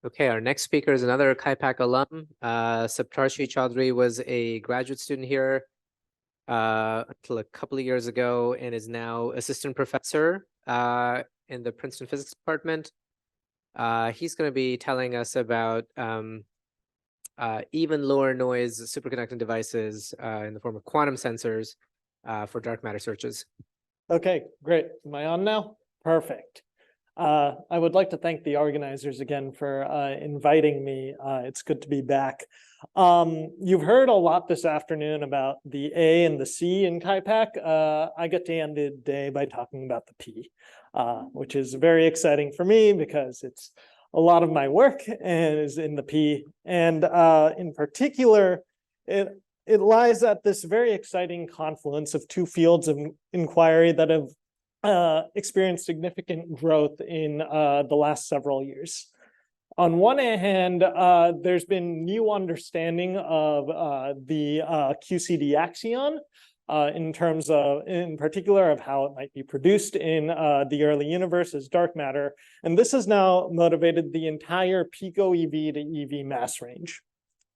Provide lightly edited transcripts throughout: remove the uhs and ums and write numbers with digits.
Okay, our next speaker is another KIPAC alum. Saptarshi Chaudhuri was a graduate student here until a couple of years ago and is now assistant professor in the Princeton Physics Department. He's going to be telling us about even lower noise superconducting devices in the form of quantum sensors for dark matter searches. Okay, great. Am I on now? Perfect. I would like to thank the organizers again for inviting me. It's good to be back. You've heard a lot this afternoon about the A and the C in KIPAC. I get to end the day by talking about the P, which is very exciting for me because it's a lot of my work and is in the P. And in particular, it lies at this very exciting confluence of two fields of inquiry that have experienced significant growth in the last several years. On one hand, there's been new understanding of the QCD axion in terms of, in particular, of how it might be produced in the early universe as dark matter. And this has now motivated the entire pico-EV to EV mass range.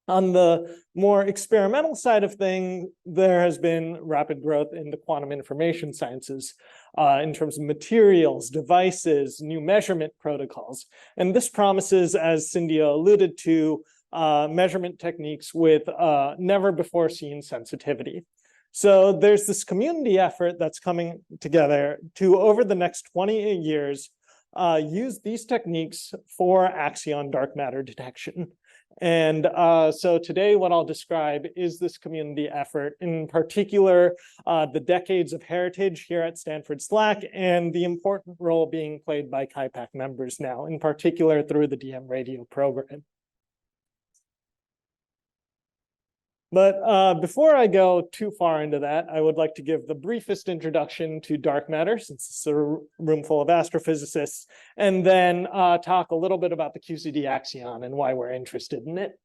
On the more experimental side of things, there has been rapid growth in the quantum information sciences in terms of materials, devices, new measurement protocols. And this promises, as Cindy alluded to, measurement techniques with never before seen sensitivity. So there's this community effort that's coming together to, over the next 20 years, use these techniques for axion dark matter detection. And so today what I'll describe is this community effort, in particular, the decades of heritage here at Stanford SLAC and the important role being played by KIPAC members now, in particular through the DM radio program. But before I go too far into that, I would like to give the briefest introduction to dark matter, since it's a room full of astrophysicists, and then talk a little bit about the QCD axion and why we're interested in it.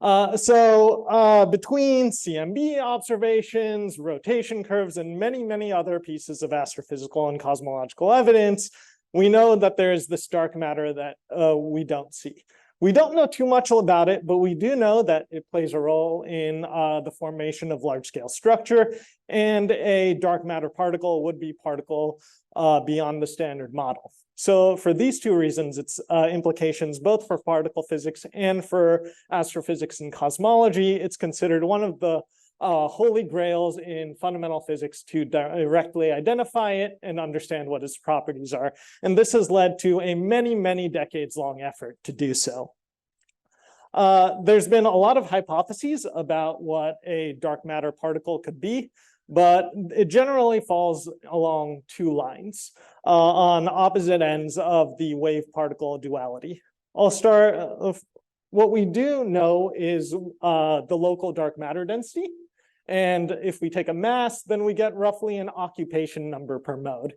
Between CMB observations, rotation curves, and many, many other pieces of astrophysical and cosmological evidence, we know that there is this dark matter that we don't see. We don't know too much about it, but we do know that it plays a role in the formation of large-scale structure, and a dark matter particle would be particle beyond the standard model. So for these two reasons, its implications both for particle physics and for astrophysics and cosmology, it's considered one of the holy grails in fundamental physics to directly identify it and understand what its properties are. And this has led to a many, many decades long effort to do so. There's been a lot of hypotheses about what a dark matter particle could be, but it generally falls along two lines on opposite ends of the wave-particle duality. I'll start, what we do know is the local dark matter density. And if we take a mass, then we get roughly an occupation number per mode.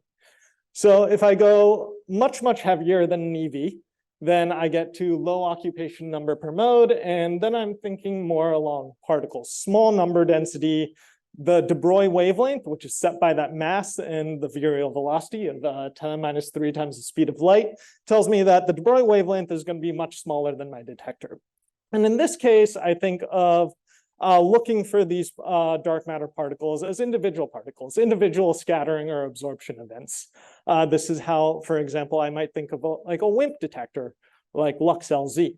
So if I go much, much heavier than an EV, then I get to low occupation number per mode. And then I'm thinking more along particles, small number density, the de Broglie wavelength, which is set by that mass and the virial velocity of 10⁻³ times the speed of light, tells me that the de Broglie wavelength is going to be much smaller than my detector. And in this case, I think of looking for these dark matter particles as individual scattering or absorption events. This is how, for example, I might think of like a WIMP detector, like LuxLZ.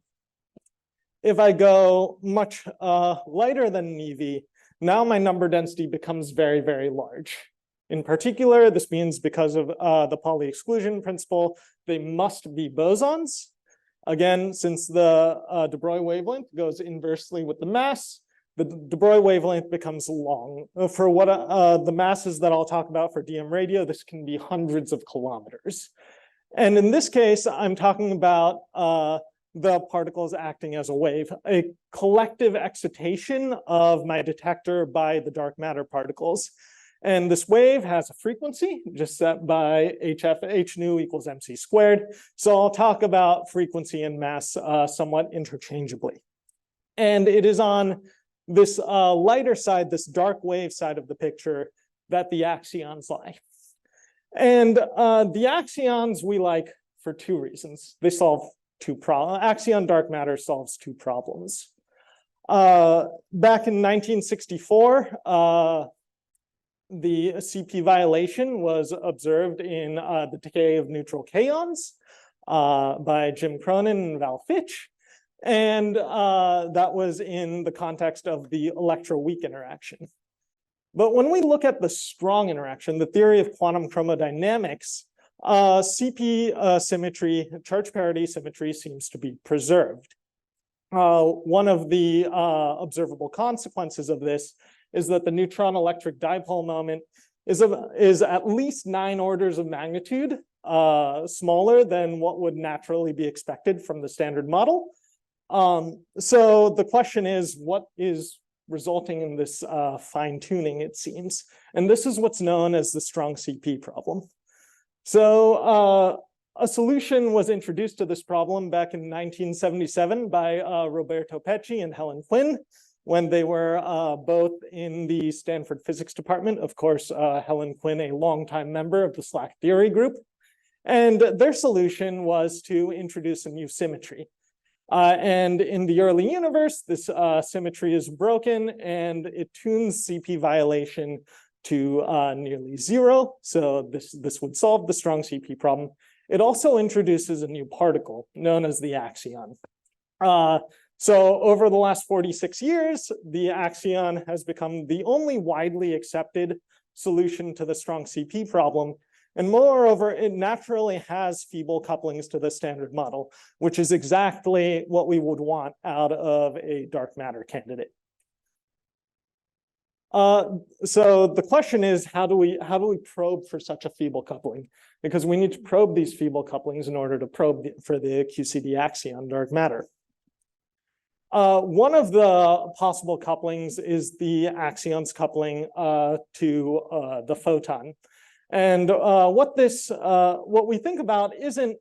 If I go much lighter than an EV, now my number density becomes very, very large. In particular, this means because of the Pauli exclusion principle, they must be bosons. Again, since the de Broglie wavelength goes inversely with the mass, the de Broglie wavelength becomes long. For what the masses that I'll talk about for DM radio, this can be hundreds of kilometers. And in this case, I'm talking about the particles acting as a wave, a collective excitation of my detector by the dark matter particles. And this wave has a frequency just set by h nu equals mc squared. So I'll talk about frequency and mass somewhat interchangeably. And it is on this lighter side, this dark wave side of the picture, that the axions lie. And the axions we like for two reasons. They solve two problems. Axion dark matter solves two problems. Back in 1964, the CP violation was observed in the decay of neutral kaons by Jim Cronin and Val Fitch. And that was in the context of the electroweak interaction. But when we look at the strong interaction, the theory of quantum chromodynamics, CP symmetry, charge parity symmetry seems to be preserved. One of the observable consequences of this is that the neutron electric dipole moment is at least 9 orders of magnitude smaller than what would naturally be expected from the standard model. So the question is, what is resulting in this fine tuning, it seems? And this is what's known as the strong CP problem. So a solution was introduced to this problem back in 1977 by Roberto Pecci and Helen Quinn, when they were both in the Stanford physics department. Of course, Helen Quinn, a longtime member of the SLAC theory group. And their solution was to introduce a new symmetry. And in the early universe, this symmetry is broken and it tunes CP violation to nearly 0. So this would solve the strong CP problem. It also introduces a new particle known as the axion. So over the last 46 years, the axion has become the only widely accepted solution to the strong CP problem. And moreover, it naturally has feeble couplings to the standard model, which is exactly what we would want out of a dark matter candidate. So the question is, how do we probe for such a feeble coupling? Because we need to probe these feeble couplings in order to probe for the QCD axion dark matter. One of the possible couplings is the axion's coupling to the photon. And what we think about isn't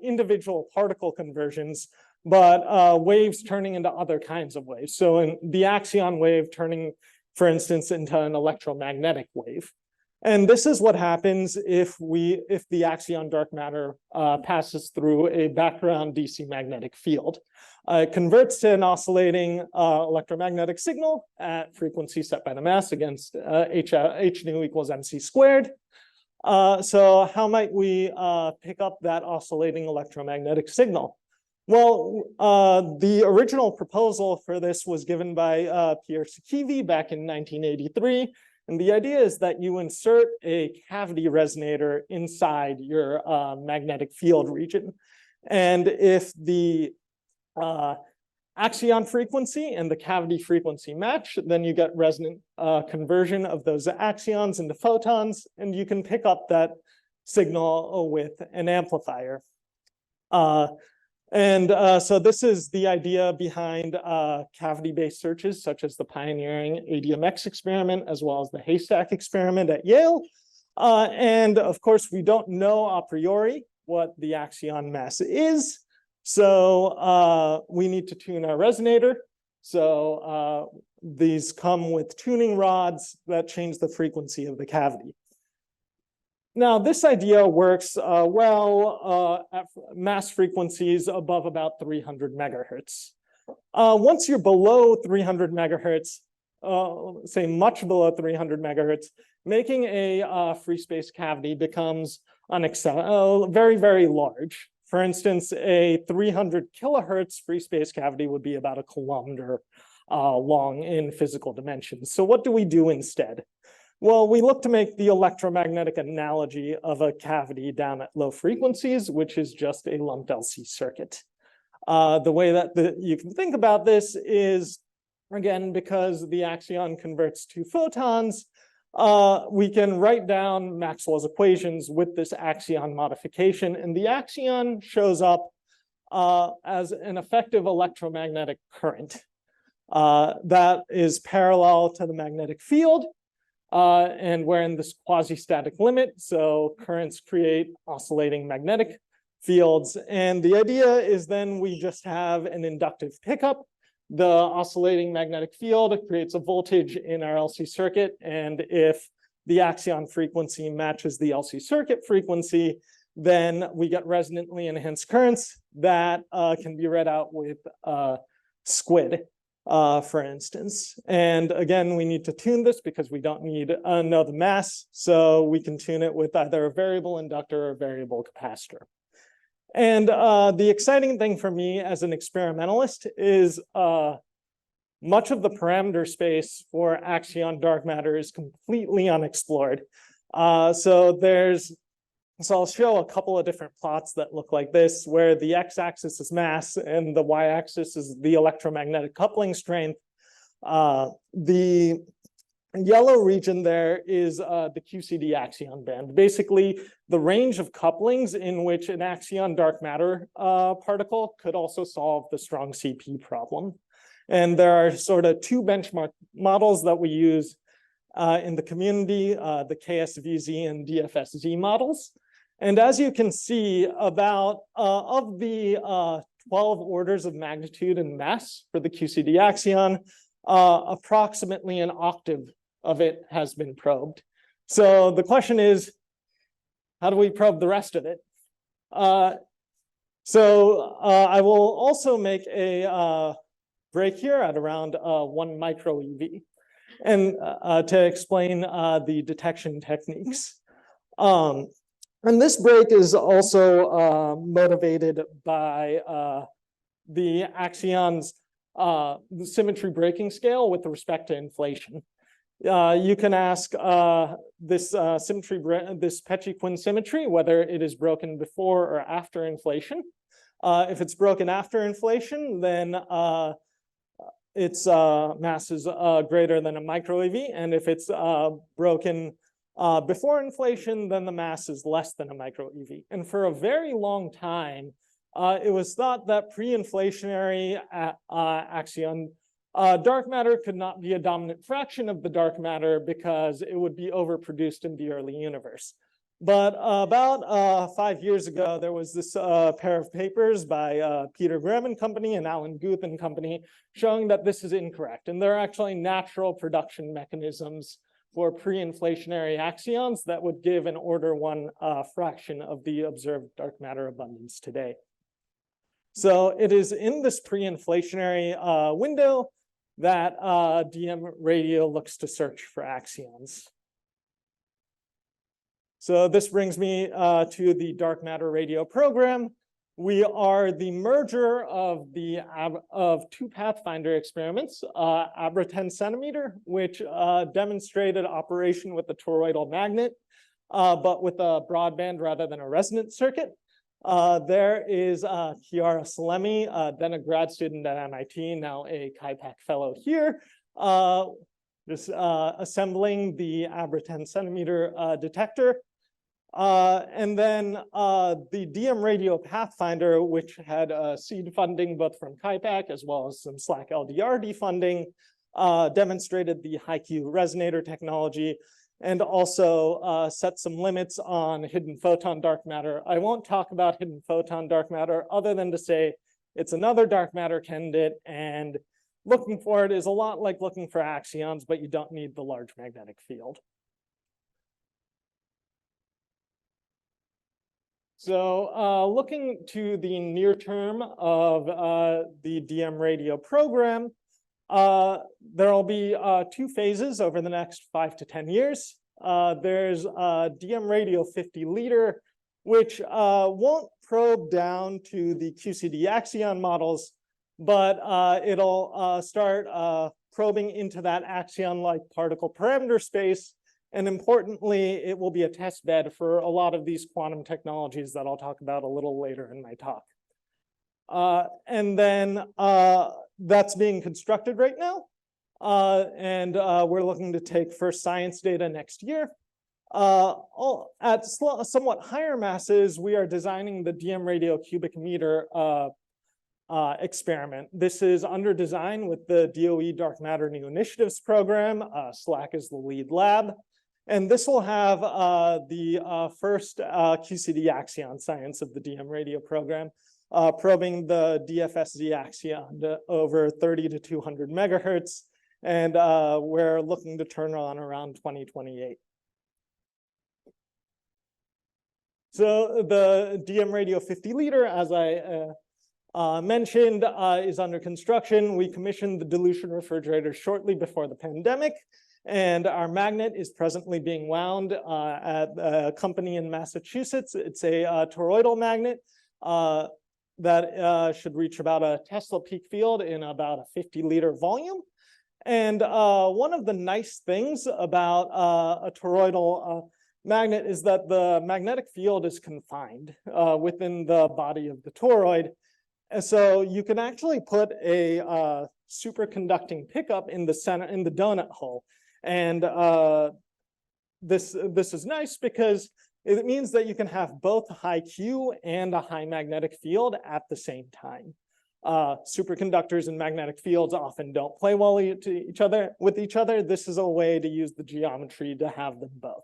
individual particle conversions, but waves turning into other kinds of waves. So in the axion wave turning, for instance, into an electromagnetic wave. And this is what happens if the axion dark matter passes through a background DC magnetic field. It converts to an oscillating electromagnetic signal at frequency set by the mass against h nu equals mc squared. So how might we pick up that oscillating electromagnetic signal? Well, the original proposal for this was given by Pierre Sikivi back in 1983. And the idea is that you insert a cavity resonator inside your magnetic field region. And if the axion frequency and the cavity frequency match, then you get resonant conversion of those axions into photons, and you can pick up that signal with an amplifier. So this is the idea behind cavity-based searches, such as the pioneering ADMX experiment, as well as the haystack experiment at Yale. And of course, we don't know a priori what the axion mass is. So we need to tune our resonator. So these come with tuning rods that change the frequency of the cavity. Now, this idea works well at mass frequencies above about 300 megahertz. Once you're below 300 megahertz, say much below 300 megahertz, making a free space cavity becomes very, very large. For instance, a 300 kilohertz free space cavity would be about 1 kilometer long in physical dimensions. So what do we do instead? Well, we look to make the electromagnetic analogy of a cavity down at low frequencies, which is just a lumped LC circuit. The way that you can think about this is, again, because the axion converts to photons, we can write down Maxwell's equations with this axion modification, and the axion shows up as an effective electromagnetic current that is parallel to the magnetic field. And we're in this quasi-static limit, so currents create oscillating magnetic fields. And the idea is then we just have an inductive pickup. The oscillating magnetic field creates a voltage in our LC circuit, and if the axion frequency matches the LC circuit frequency, then we get resonantly enhanced currents, that can be read out with squid, for instance. And again, we need to tune this because we don't need to know the mass. So we can tune it with either a variable inductor or a variable capacitor. And the exciting thing for me as an experimentalist is much of the parameter space for axion dark matter is completely unexplored. So I'll show a couple of different plots that look like this, where the x-axis is mass and the y-axis is the electromagnetic coupling strength. The yellow region there is the QCD axion band, basically the range of couplings in which an axion dark matter particle could also solve the strong CP problem. And there are sort of two benchmark models that we use in the community, the KSVZ and DFSZ models. And as you can see, about of the 12 orders of magnitude in mass for the QCD axion, approximately an octave of it has been probed. So the question is, how do we probe the rest of it? I will also make a break here at around 1 micro EV and to explain the detection techniques. And this break is also motivated by the axion's the symmetry breaking scale with respect to inflation. You can ask this Peccei-Quinn symmetry whether it is broken before or after inflation. If it's broken after inflation, then its mass is greater than a micro EV, and if it's broken before inflation, then the mass is less than a micro EV. And for a very long time, it was thought that pre-inflationary axion dark matter could not be a dominant fraction of the dark matter because it would be overproduced in the early universe. But about 5 years ago, there was this pair of papers by Peter Graham and company and Alan Guth and company showing that this is incorrect. And there are actually natural production mechanisms for pre-inflationary axions that would give an order 1 fraction of the observed dark matter abundance today. So it is in this pre-inflationary window that DM radio looks to search for axions. So this brings me to the dark matter radio program. We are the merger of two Pathfinder experiments, Abra 10 centimeter, which demonstrated operation with the toroidal magnet, but with a broadband rather than a resonant circuit. There is Chiara Salemi, then a grad student at MIT, now a KIPAC fellow here, just assembling the Abra 10 centimeter detector. And then the DM Radio Pathfinder, which had seed funding both from KIPAC as well as some SLAC LDRD funding, demonstrated the high-Q resonator technology and also set some limits on hidden photon dark matter. I won't talk about hidden photon dark matter other than to say it's another dark matter candidate, and looking for it is a lot like looking for axions, but you don't need the large magnetic field. So looking to the near term of the DM radio program, there will be 2 phases over the next 5 to 10 years. There's DM radio 50 liter, which won't probe down to the QCD axion models, but it'll start probing into that axion-like particle parameter space. And importantly, it will be a test bed for a lot of these quantum technologies that I'll talk about a little later in my talk. And then that's being constructed right now. And we're looking to take first science data next year. At somewhat higher masses, we are designing the DM radio cubic meter experiment. This is under design with the DOE Dark Matter New Initiatives Program. SLAC is the lead lab. And this will have the first QCD axion science of the DM radio program, probing the DFSZ axion over 30 to 200 megahertz. And we're looking to turn on around 2028. So the DM radio 50 liter, as I mentioned is under construction. We commissioned the dilution refrigerator shortly before the pandemic, and our magnet is presently being wound at a company in Massachusetts. It's a toroidal magnet that should reach about a Tesla peak field in about a 50-liter volume. And one of the nice things about a toroidal magnet is that the magnetic field is confined within the body of the toroid. And so you can actually put a superconducting pickup in the center, in the donut hole. And this is nice because it means that you can have both a high Q and a high magnetic field at the same time. Superconductors and magnetic fields often don't play well with each other. This is a way to use the geometry to have them both.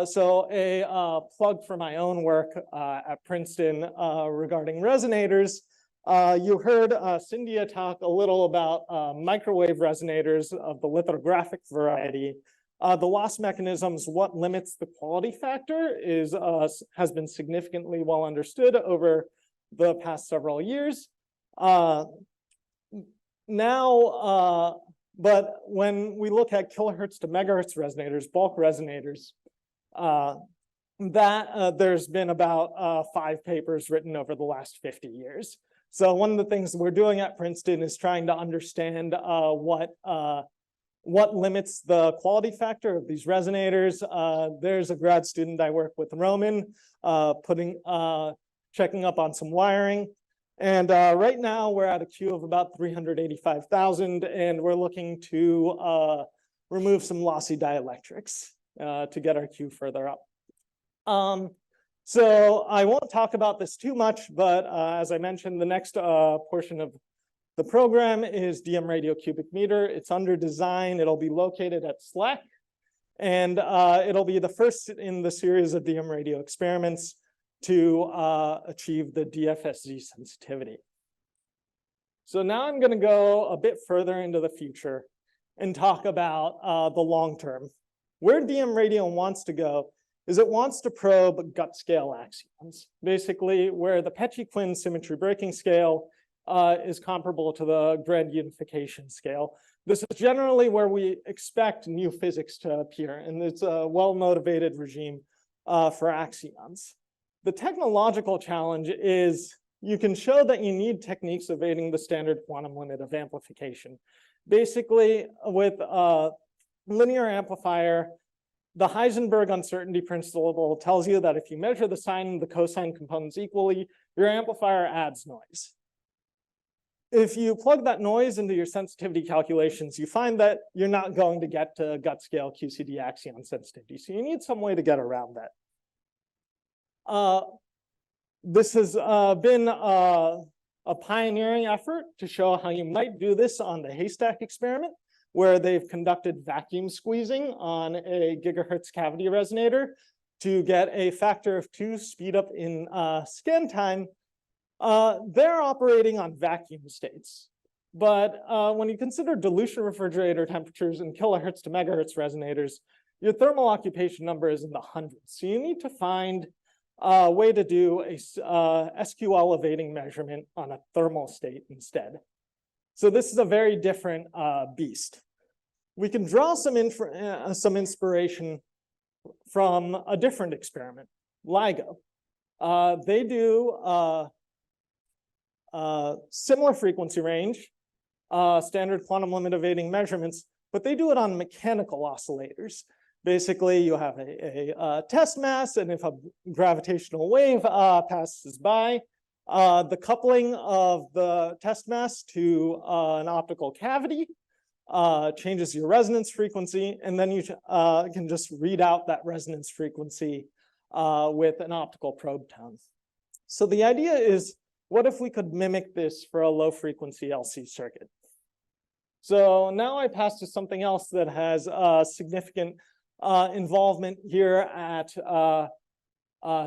So a plug for my own work at Princeton regarding resonators. You heard Cynthia talk a little about microwave resonators of the lithographic variety. The loss mechanisms, what limits the quality factor, has been significantly well understood over the past several years. But when we look at kilohertz to megahertz resonators, bulk resonators, there's been about 5 papers written over the last 50 years. So one of the things we're doing at Princeton is trying to understand what limits the quality factor of these resonators. There's a grad student I work with, Roman, checking up on some wiring. And right now we're at a Q of about 385,000, and we're looking to remove some lossy dielectrics to get our Q further up. So I won't talk about this too much, but as I mentioned, the next portion of the program is DM radio cubic meter. It's under design. It'll be located at SLAC, and it'll be the first in the series of DM radio experiments to achieve the DFSZ sensitivity. So now I'm going to go a bit further into the future and talk about the long term. Where DM radio wants to go is it wants to probe gut scale axions, basically where the Peccei-Quinn symmetry breaking scale is comparable to the grand unification scale. This is generally where we expect new physics to appear, and it's a well-motivated regime for axions. The technological challenge is you can show that you need techniques evading the standard quantum limit of amplification. Basically, with a linear amplifier, the Heisenberg uncertainty principle tells you that if you measure the sine and the cosine components equally, your amplifier adds noise. If you plug that noise into your sensitivity calculations, you find that you're not going to get to gut scale QCD axion sensitivity. So you need some way to get around that. This has been a pioneering effort to show how you might do this on the haystack experiment, where they've conducted vacuum squeezing on a gigahertz cavity resonator to get a factor of 2 speed up in scan time. They're operating on vacuum states. But when you consider dilution refrigerator temperatures in kilohertz to megahertz resonators, your thermal occupation number is in the hundreds. So you need to find a way to do a SQL evading measurement on a thermal state instead. So this is a very different beast. We can draw some inspiration from a different experiment, LIGO. They do similar frequency range, standard quantum limit evading measurements, but they do it on mechanical oscillators. Basically, you have a test mass, and if a gravitational wave passes by, the coupling of the test mass to an optical cavity changes your resonance frequency, and then you can just read out that resonance frequency with an optical probe tone. So the idea is, what if we could mimic this for a low frequency LC circuit? So now I pass to something else that has significant involvement here at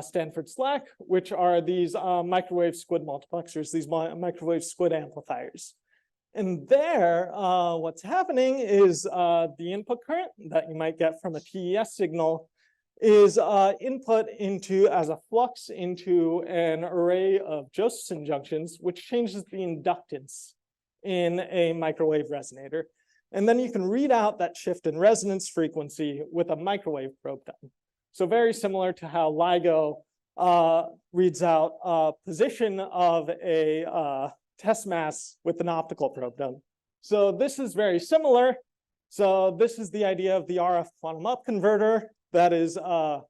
Stanford SLAC, which are these microwave squid multiplexers, these microwave squid amplifiers. And there, what's happening is the input current that you might get from a TES signal is input into as a flux into an array of Josephson junctions, which changes the inductance in a microwave resonator. And then you can read out that shift in resonance frequency with a microwave probe gun. So very similar to how LIGO reads out position of a test mass with an optical probe gun. So this is very similar. So this is the idea of the RF quantum up converter that is that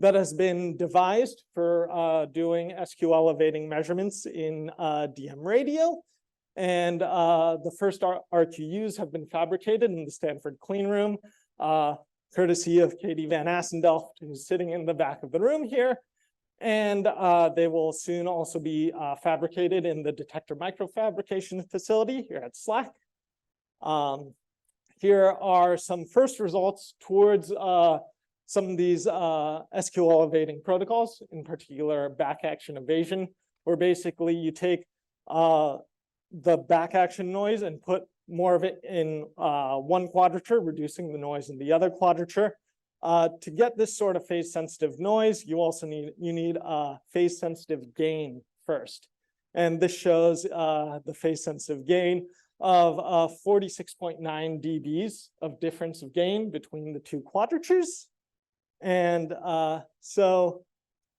has been devised for doing SQ elevating measurements in DM radio. And the first RQUs have been fabricated in the Stanford clean room, courtesy of Katie Van Assendelft, who's sitting in the back of the room here. And they will soon also be fabricated in the detector microfabrication facility here at SLAC. Here are some first results towards some of these SQ elevating protocols, in particular back action evasion, where basically you take the back action noise and put more of it in one quadrature, reducing the noise in the other quadrature. To get this sort of phase sensitive noise, you also need phase sensitive gain first. And this shows the phase sensitive gain of 46.9 dBs of difference of gain between the two quadratures. And so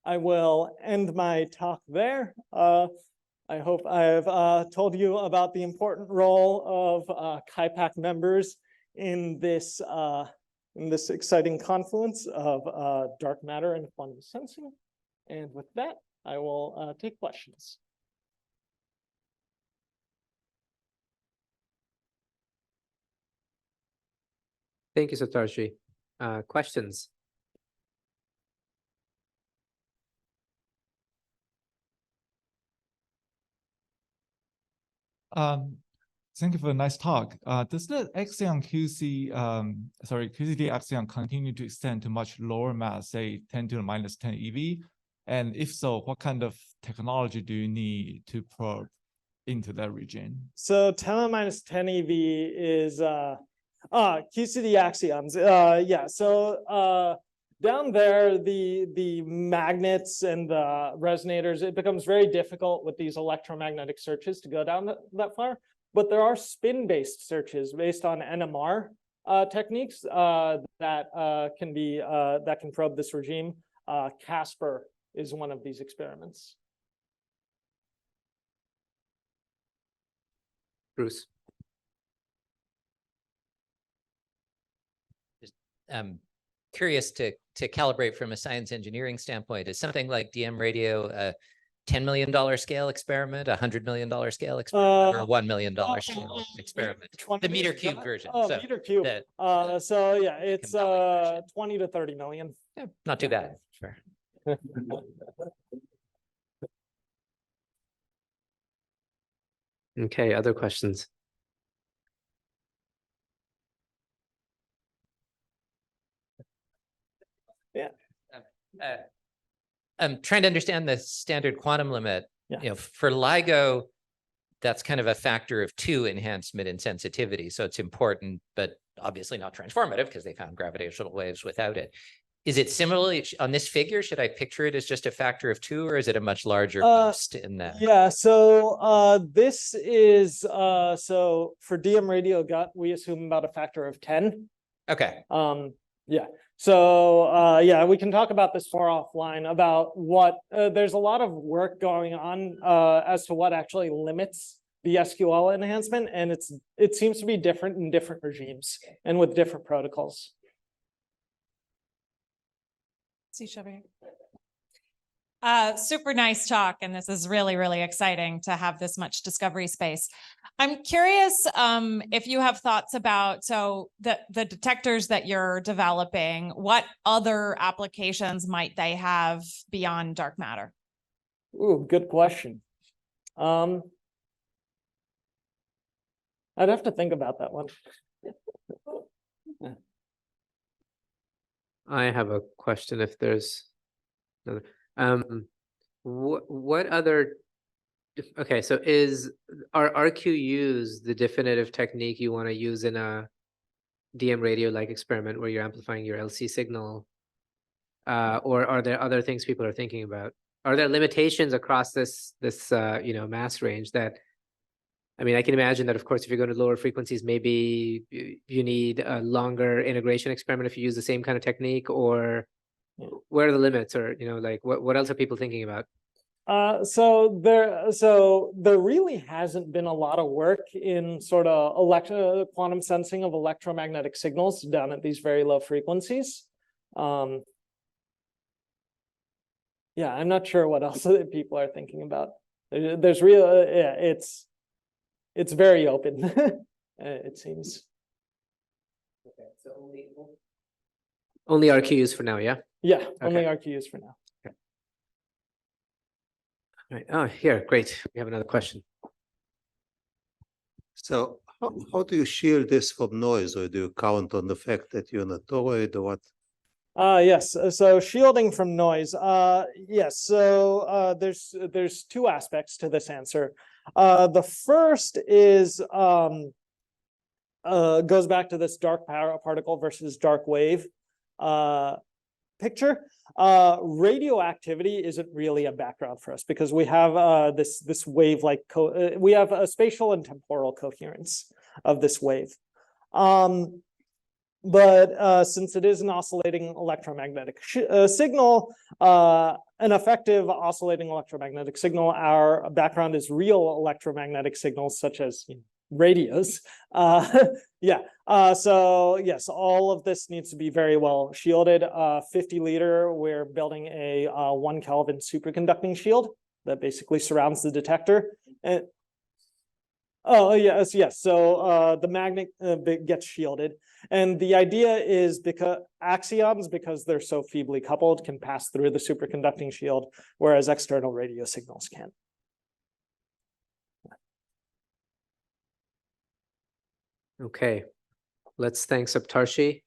I will end my talk there. I hope I have told you about the important role of KIPAC members in this exciting confluence of dark matter and quantum sensing. And with that, I will take questions. Thank you, Saptarshi. Questions? Thank you for a nice talk. Does the Axion QCD Axion continue to extend to much lower mass, say 10 to the minus 10 EV? And if so, what kind of technology do you need to probe into that region? So 10 to the minus 10 EV is QCD axions. Yeah, so down there, the magnets and the resonators, it becomes very difficult with these electromagnetic searches to go down that far. But there are spin-based searches based on NMR techniques that can probe this regime. Casper is one of these experiments. Bruce. Curious to calibrate from a science engineering standpoint. Is something like DM radio a $10 million scale experiment, $100 million scale experiment, or a $1 million scale experiment? The meter cube version. Oh, so meter cube. So yeah, it's 20 to 30 million. Yeah, not too bad. Sure. Okay, other questions? Yeah. I'm trying to understand the standard quantum limit. Yeah. You know, for LIGO, that's kind of a factor of 2 enhancement in sensitivity. So it's important, but obviously not transformative because they found gravitational waves without it. Is it similarly on this figure? Should I picture it as just a factor of 2, or is it a much larger boost in that? Yeah, so this is so for DM radio gut, we assume about a factor of 10. Okay. Yeah. So yeah, we can talk about this more offline about what there's a lot of work going on as to what actually limits the SQL enhancement, and it seems to be different in different regimes and with different protocols. Super nice talk, and this is really, really exciting to have this much discovery space. I'm curious if you have thoughts about, so the detectors that you're developing, what other applications might they have beyond dark matter? Ooh, good question. I'd have to think about that one. I have a question if there's another. What other, okay, so are RQUs the definitive technique you want to use in a DM radio-like experiment where you're amplifying your LC signal? Or are there other things people are thinking about? Are there limitations across this mass range that, I mean, I can imagine that, of course, if you're going to lower frequencies, maybe you need a longer integration experiment if you use the same kind of technique, or where are the limits, or, like what else are people thinking about? So there really hasn't been a lot of work in sort of quantum sensing of electromagnetic signals down at these very low frequencies. Yeah, I'm not sure what else that people are thinking about. There's real, yeah, it's very open, it seems. Okay, so only RQUs for now, yeah? Yeah, only RQUs for now. Okay. All right. Oh, here, great. We have another question. So how do you shield this from noise, or do you count on the fact that you're not toroid, or what? Yes, so shielding from noise. Yes, so there's two aspects to this answer. The first is goes back to this dark particle versus dark wave picture. Radioactivity isn't really a background for us because we have this wave-like we have a spatial and temporal coherence of this wave. But since it is an oscillating electromagnetic signal, an effective oscillating electromagnetic signal, our background is real electromagnetic signals such as radios. Yeah, so yes, all of this needs to be very well shielded. 50 liter, we're building a 1 Kelvin superconducting shield that basically surrounds the detector. And oh, yes, yes. So the magnet gets shielded. And the idea is because axions, because they're so feebly coupled, can pass through the superconducting shield, whereas external radio signals can't. Okay, let's thank Saptarshi